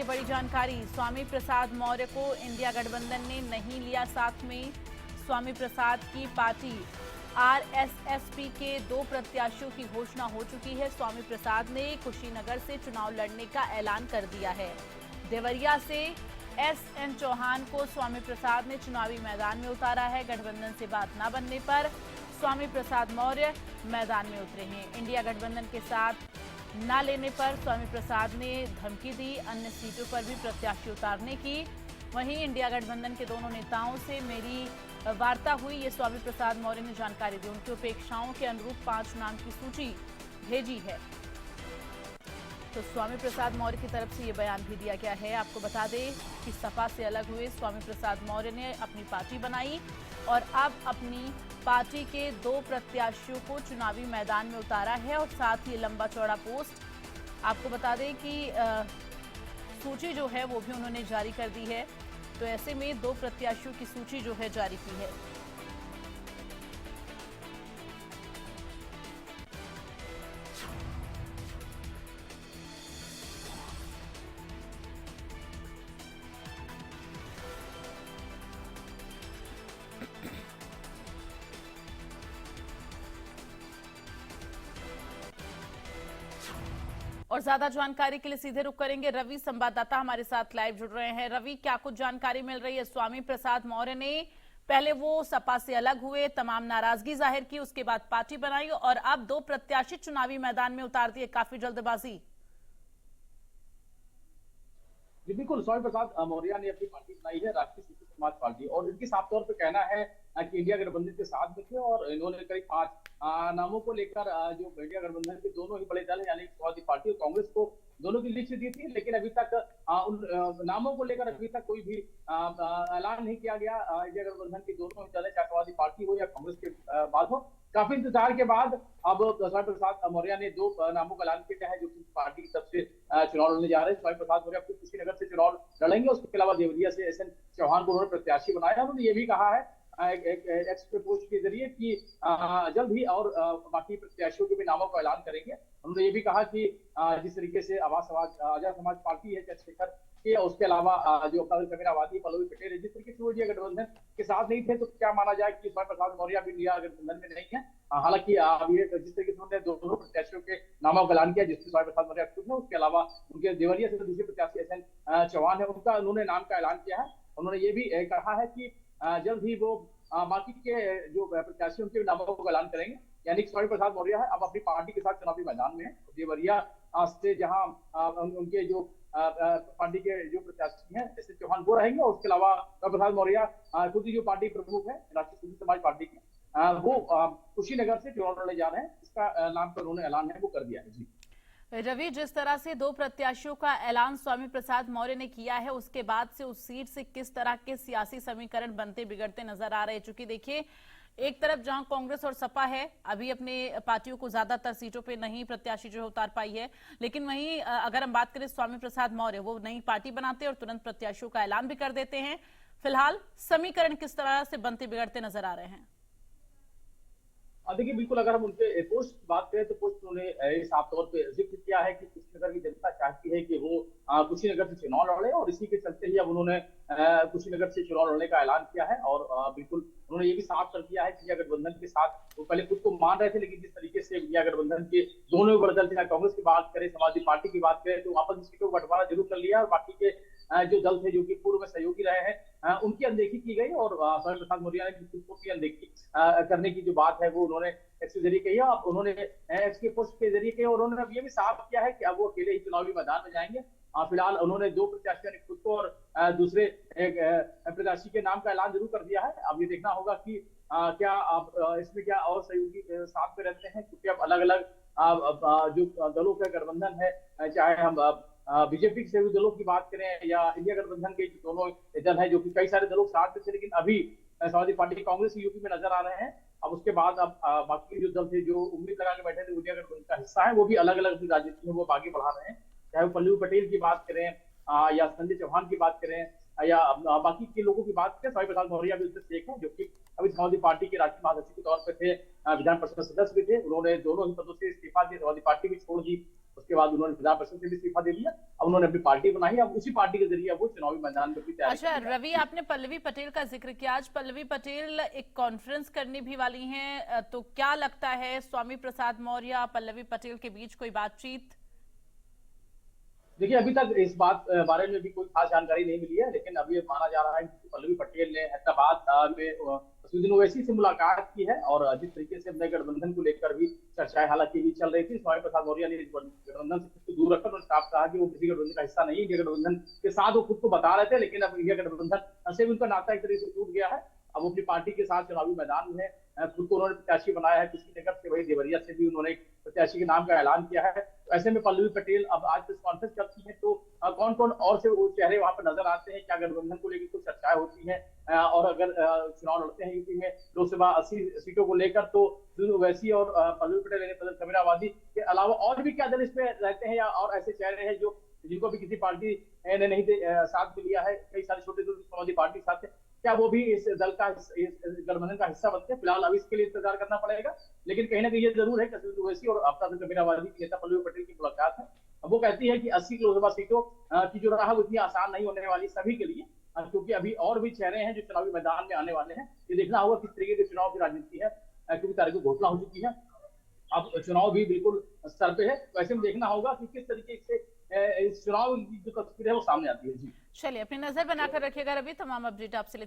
बड़ी जानकारी। स्वामी प्रसाद मौर्य को इंडिया गठबंधन ने नहीं लिया साथ में। स्वामी प्रसाद की पार्टी आरएसएसपी के 2 प्रत्याशियों की घोषणा हो चुकी है। स्वामी प्रसाद ने कुशीनगर से चुनाव लड़ने का ऐलान कर दिया है। देवरिया से एसएन चौहान को स्वामी प्रसाद ने चुनावी मैदान में उतारा है। गठबंधन से बात न बनने पर स्वामी प्रसाद मौर्य मैदान में उतरे हैं। इंडिया गठबंधन के साथ न लेने पर स्वामी प्रसाद ने धमकी दी अन्य सीटों पर भी प्रत्याशी उतारने की। वहीं इंडिया गठबंधन के दोनों नेताओं से मेरी वार्ता हुई, ये स्वामी प्रसाद मौर्य ने जानकारी दी। उनकी अपेक्षाओं के अनुरूप 5 नाम की सूची भेजी है। तो स्वामी प्रसाद मौर्य की तरफ से ये बयान भी दिया गया है। आपको बता दें कि सपा से अलग हुए स्वामी प्रसाद मौर्य ने अपनी पार्टी बनाई और अब अपनी पार्टी के 2 प्रत्याशियों को चुनावी मैदान में उतारा है और साथ ही लंबा चौड़ा पोस्ट। आपको बता दें कि सूची जो है वो भी उन्होंने जारी कर दी है। तो ऐसे में 2 प्रत्याशियों की सूची जो है जारी की है। और ज्यादा जानकारी के लिए सीधे रुक करेंगे। रवि संवाददाता हमारे साथ लाइव जुड़ रहे हैं। रवि, क्या कुछ जानकारी मिल रही है? स्वामी प्रसाद मौर्य ने पहले वो सपा से अलग हुए, तमाम नाराजगी जाहिर की, उसके बाद पार्टी बनाई और अब 2 प्रत्याशी चुनावी मैदान में उतार दिए। काफी जल्दबाजी। जी बिल्कुल, स्वामी प्रसाद मौर्य ने अपनी पार्टी बनाई है, राष्ट्रीय स्वतंत्र समाज पार्टी, और इनकी साफ तौर पर कहना है कि इंडिया गठबंधन के साथ में थे और इन्होंने करीब 5 नामों को लेकर जो इंडिया गठबंधन के दोनों ही बड़े दल यानी समाजवादी पार्टी और कांग्रेस को दोनों की लिस्ट दी थी, लेकिन अभी तक उन नामों को लेकर अभी तक कोई भी ऐलान नहीं किया गया। इंडिया गठबंधन की दोनों ही दल, चाहे समाजवादी पार्टी हो या कांग्रेस के बाद हो, काफी इंतजार के बाद अब स्वामी प्रसाद मौर्य ने 2 नामों का ऐलान किया है जो कि पार्टी की तरफ से चुनाव लड़ने जा रहे हैं। स्वामी प्रसाद मौर्य अपने कुशीनगर से चुनाव लड़ेंगे। उसके अलावा देवरिया से एसएन चौहान को उन्होंने प्रत्याशी बनाया। उन्होंने ये भी कहा है एक एक्स पोस्ट के जरिए कि जल्द ही और बाकी प्रत्याशियों के भी नामों का ऐलान करेंगे। उन्होंने ये भी कहा कि जिस तरीके से आजाद समाज पार्टी है चंद्रशेखर के, उसके अलावा जो कबीर आबादी पल्लवी पटेल है, जिस तरीके से वो इंडिया गठबंधन के साथ नहीं थे, तो क्या माना जाए कि स्वामी प्रसाद मौर्य भी इंडिया गठबंधन में नहीं है। हालांकि ये जिस तरीके से उन्होंने दोनों प्रत्याशियों के नामों का ऐलान किया, जिसमें स्वामी प्रसाद मौर्य खुद है, उसके अलावा उनके देवरिया से दूसरे प्रत्याशी एसएन चौहान है, उनका उन्होंने नाम का ऐलान किया है। उन्होंने ये भी कहा है कि जल्द ही वो बाकी के जो प्रत्याशियों के नामों का ऐलान करेंगे। यानी स्वामी प्रसाद मौर्य है अब अपनी पार्टी के साथ चुनावी मैदान में है। देवरिया से जहां उनके जो पार्टी के जो प्रत्याशी हैं जैसे चौहान वो रहेंगे, और उसके अलावा स्वामी प्रसाद मौर्य खुद ही जो पार्टी प्रमुख है राष्ट्रीय स्वतंत्र समाज पार्टी के, वो कुशीनगर से चुनाव लड़ने जा रहे हैं। इसका नाम का उन्होंने ऐलान है वो कर दिया है। जी रवि, जिस तरह से 2 प्रत्याशियों का ऐलान स्वामी प्रसाद मौर्य ने किया है, उसके बाद से उस सीट से किस तरह के सियासी समीकरण बनते बिगड़ते नजर आ रहे हैं? चूंकि देखिए, एक तरफ जहां कांग्रेस और सपा है अभी अपने पार्टियों को ज्यादातर सीटों पे नहीं प्रत्याशी जो है उतार पाई है, लेकिन वहीं अगर हम बात करें स्वामी प्रसाद मौर्य, वो नई पार्टी बनाते हैं और तुरंत प्रत्याशियों का ऐलान भी कर देते हैं। फिलहाल समीकरण किस तरह से बनते बिगड़ते नजर आ रहे हैं? देखिए, बिल्कुल अगर हम उनके पोस्ट की बात करें तो पोस्ट उन्होंने साफ तौर पे जिक्र किया है कि कुशीनगर की जनता चाहती है कि वो कुशीनगर से चुनाव लड़े, और इसी के चलते ही अब उन्होंने कुशीनगर से चुनाव लड़ने का ऐलान किया है। और बिल्कुल उन्होंने ये भी साफ कर दिया है कि इंडिया गठबंधन के साथ वो पहले खुद को मान रहे थे, लेकिन जिस तरीके से इंडिया गठबंधन के दोनों ही बड़े दल थे, कांग्रेस की बात करें समाजवादी पार्टी की बात करें, तो वापस में सीटों का बंटवारा जरूर कर लिया और बाकी के जो दल थे जो कि पूर्व में सहयोगी रहे हैं उनकी अनदेखी की गई। और स्वामी प्रसाद मौर्य ने खुद को की अनदेखी करने की जो बात है वो उन्होंने एक्स के जरिए कही है। अब उन्होंने एक्स के पोस्ट के जरिए कही और उन्होंने अब ये भी साफ किया है कि अब वो अकेले ही चुनावी मैदान में जाएंगे। फिलहाल उन्होंने 2 प्रत्याशियों ने खुद को और दूसरे एक प्रत्याशी के नाम का ऐलान जरूर कर दिया है। अब ये देखना होगा कि क्या अब इसमें क्या और सहयोगी साथ में रहते हैं, क्योंकि अब अलग अलग जो दलों का गठबंधन है, चाहे हम बीजेपी के सहयोगी दलों की बात करें या इंडिया गठबंधन के दोनों दल है, जो कि कई सारे दलों साथ में थे, लेकिन अभी समाजवादी पार्टी कांग्रेस यूपी में नजर आ रहे हैं। अब उसके बाद अब बाकी जो दल थे जो उम्मीद लगा के बैठे थे इंडिया गठबंधन का हिस्सा है, वो भी अलग अलग अपनी राजनीति में वो आगे बढ़ा रहे हैं। चाहे वो पल्लवी पटेल की बात करें या संजय चौहान की बात करें या बाकी के लोगों की बात करें, स्वामी प्रसाद मौर्य भी उससे एक है जो कि अभी समाजवादी पार्टी के राष्ट्रीय महासचिव के तौर पर थे, विधान परिषद सदस्य भी थे। उन्होंने दोनों ही पदों से इस्तीफा दिया, समाजवादी पार्टी भी छोड़ दी। उसके बाद उन्होंने विधान परिषद से भी इस्तीफा दे दिया। अब उन्होंने अपनी पार्टी बनाई, अब उसी पार्टी के जरिए वो चुनावी मैदान में अपनी तैयारी अच्छा कर रहे हैं। रवि, आपने पल्लवी पटेल का जिक्र किया। आज पल्लवी पटेल एक कॉन्फ्रेंस करने भी वाली हैं, तो क्या लगता है स्वामी प्रसाद मौर्य पल्लवी पटेल के बीच कोई बातचीत? देखिए, अभी तक इस बारे में भी कोई खास जानकारी नहीं मिली है, लेकिन अभी ये माना जा रहा है कि पल्लवी पटेल ने हैदराबाद में असदुद्दीन ओवैसी से मुलाकात की है और जिस तरीके से अपने गठबंधन को लेकर भी चर्चाएं हालांकि भी चल रही थी। स्वामी प्रसाद मौर्य ने इस गठबंधन से खुद को दूर रखकर उन्होंने साफ कहा कि वो किसी गठबंधन का हिस्सा नहीं है। इंडिया गठबंधन के साथ वो खुद को बता रहे थे, लेकिन अब इंडिया गठबंधन से भी उनका नाता एक तरीके से टूट गया है। अब वो अपनी पार्टी के साथ चुनावी मैदान में खुद को उन्होंने प्रत्याशी बनाया है किसी नगर से, वही देवरिया से भी उन्होंने प्रत्याशी के नाम का ऐलान किया है। तो ऐसे में पल्लवी पटेल अब आज प्रेस कॉन्फ्रेंस करती है, तो कौन कौन और से वो चेहरे वहां पर नजर आते हैं, क्या गठबंधन को लेकर कुछ चर्चाएं होती हैं, और अगर चुनाव लड़ते हैं यूपी में लोकसभा 80 सीटों को लेकर, तो ओवैसी और पल्लवी पटेल यानी प्रदर्शन कबीराबादी के अलावा और भी क्या दल इसमें रहते हैं, या और ऐसे चेहरे हैं जो जिनको भी किसी पार्टी ने नहीं साथ में लिया है, कई सारे छोटे छोटे समाजवादी पार्टी साथ है, क्या वो भी इस दल का इस गठबंधन का हिस्सा बनते हैं? फिलहाल अभी इसके लिए इंतजार करना पड़ेगा, लेकिन कहीं ना कहीं ये जरूर है कि ओवैसी और प्रदर्शन कबीराबादी की नेता पल्लवी पटेल की मुलाकात है। अब वो कहती है कि 80 लोकसभा सीटों की जो राह वो इतनी आसान नहीं होने वाली सभी के लिए, क्योंकि अभी और भी चेहरे हैं जो चुनावी मैदान में आने वाले हैं। ये देखना होगा किस तरीके के चुनाव की राजनीति है, क्योंकि तारीख को घोषणा हो चुकी है, अब चुनाव भी बिल्कुल सर पे है। तो ऐसे में देखना होगा कि किस तरीके से इस चुनाव की जो तस्वीर है वो सामने आती है। जी चलिए, अपनी नजर बनाकर रखिएगा रवि। तमाम अपडेट आपसे